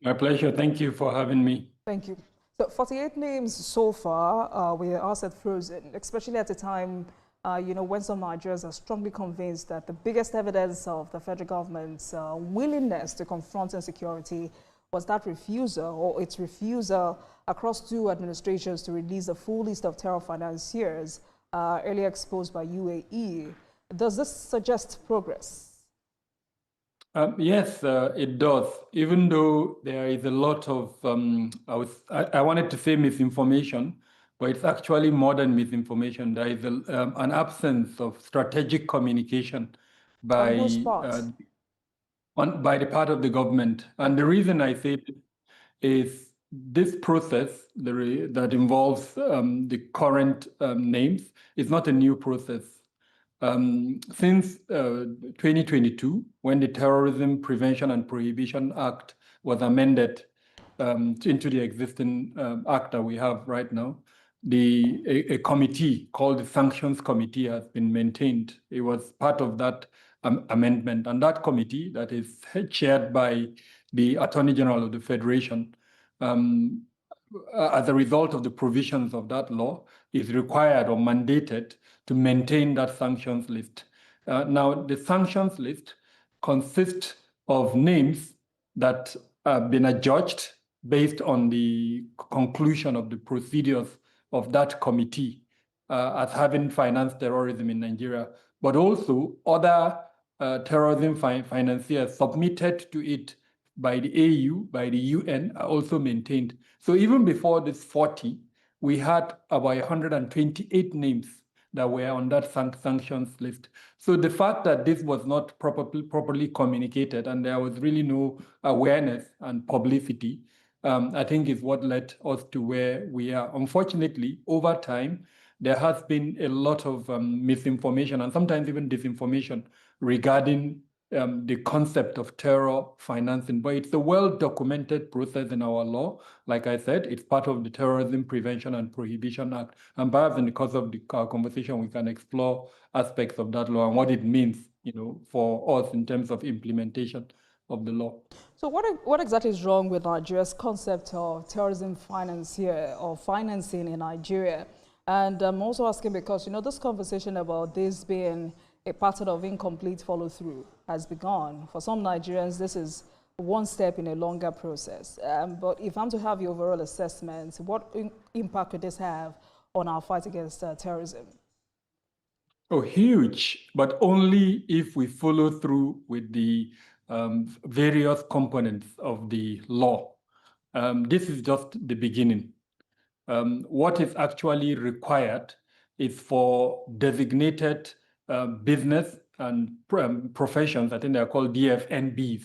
My pleasure. Thank you for having me. Thank you. So 48 names so far were asset frozen, especially at a time, when some Nigerians are strongly convinced that the biggest evidence of the federal government's willingness to confront insecurity was that refusal or its refusal across two administrations to release a full list of terror financiers earlier exposed by UAE. Does this suggest progress? Yes, it does. Even though there is a lot of, I wanted to say misinformation, but it's actually more than misinformation. There is an absence of strategic communication On whose by part? by the part of the government. And the reason I say this is this process that involves the current names is not a new process. Since 2022, when the Terrorism Prevention and Prohibition Act was amended into the existing act that we have right now, a committee called the Sanctions Committee has been maintained. It was part of that amendment, and that committee that is chaired by the Attorney General of the Federation, as a result of the provisions of that law, is required or mandated to maintain that sanctions list. Now, the sanctions list consists of names that have been adjudged based on the conclusion of the procedures of that committee as having financed terrorism in Nigeria, but also other terrorism financiers submitted to it by the AU, by the UN, are also maintained. So even before this 40, we had about 128 names that were on that sanctions list. So the fact that this was not properly communicated and there was really no awareness and publicity, I think is what led us to where we are. Unfortunately, over time, there has been a lot of misinformation and sometimes even disinformation regarding the concept of terror financing, but it's a well-documented process in our law. Like I said, it's part of the Terrorism Prevention and Prohibition Act. And perhaps in the course of our conversation, we can explore aspects of that law and what it means, for us in terms of implementation of the law. So what exactly is wrong with Nigeria's concept of terrorism financier or financing in Nigeria? And I'm also asking because, this conversation about this being a pattern of incomplete follow-through has begun. For some Nigerians, this is one step in a longer process. But if I'm to have your overall assessment, what impact could this have on our fight against terrorism? Oh, huge, but only if we follow through with the various components of the law. This is just the beginning. What is actually required is for designated business and professions, I think they're called DFNBs,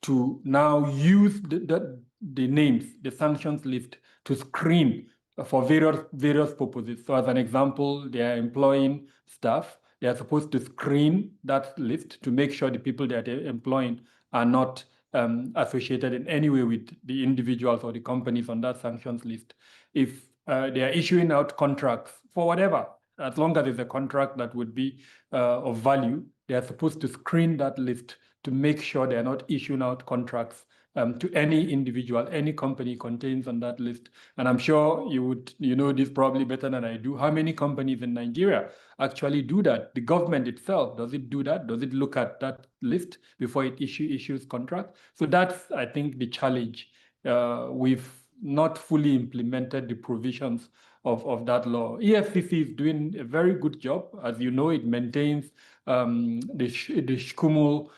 to now use the names, the sanctions list, to screen for various purposes. So as an example, they are employing staff. They are supposed to screen that list to make sure the people that they're employing are not associated in any way with the individuals or the companies on that sanctions list. If they are issuing out contracts for whatever, as long as it's a contract that would be of value, they are supposed to screen that list to make sure they are not issuing out contracts to any individual, any company contains on that list. And I'm sure you know this probably better than I do. How many companies in Nigeria actually do that? The government itself, does it do that? Does it look at that list before it issues contracts? So that's, I think, the challenge. We've not fully implemented the provisions of that law. EFCC is doing a very good job. As you know, it maintains the SHKUMU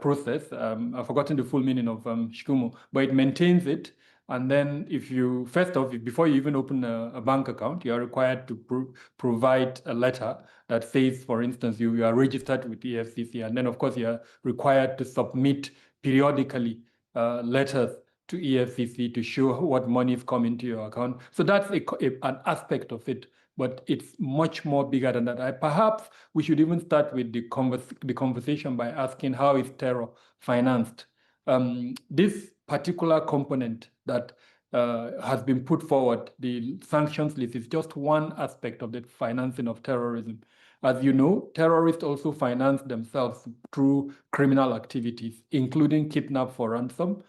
process. I've forgotten the full meaning of SHKUMU, but it maintains it. And then first off, before you even open a bank account, you are required to provide a letter that says, for instance, you are registered with the EFCC. And then, of course, you are required to submit periodically letters to EFCC to show what money is coming to your account. So that's an aspect of it, but it's much more bigger than that. Perhaps we should even start with the conversation by asking, how is terror financed? This particular component that has been put forward, the sanctions list, is just one aspect of the financing of terrorism. As you know, terrorists also finance themselves through criminal activities, including kidnap for ransom,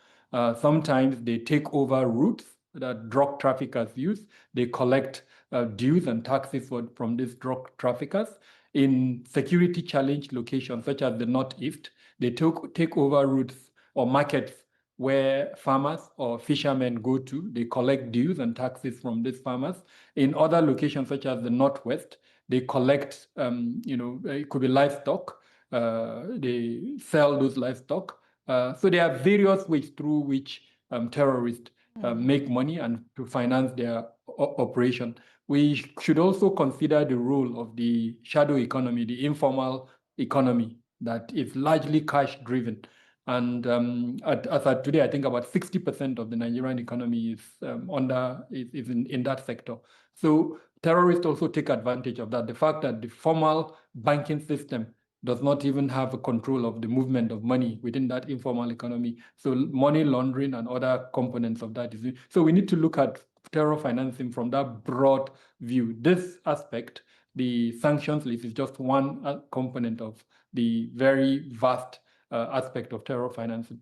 Sometimes they take over routes that drug traffickers use. They collect dues and taxes from these drug traffickers. In security challenged locations such as the Northeast, they take over routes or markets where farmers or fishermen go to. They collect dues and taxes from these farmers. In other locations such as the Northwest, they collect, it could be livestock. They sell those livestock. So there are various ways through which terrorists make money and to finance their operation. We should also consider the role of the shadow economy, the informal economy that is largely cash driven. And as at today, I think about 60% of the Nigerian economy is in that sector. So terrorists also take advantage of that. The fact that the formal banking system does not even have a control of the movement of money within that informal economy. So money laundering and other components of that is. So we need to look at terror financing from that broad view. This aspect, the sanctions list, is just one component of the very vast aspect of terror financing.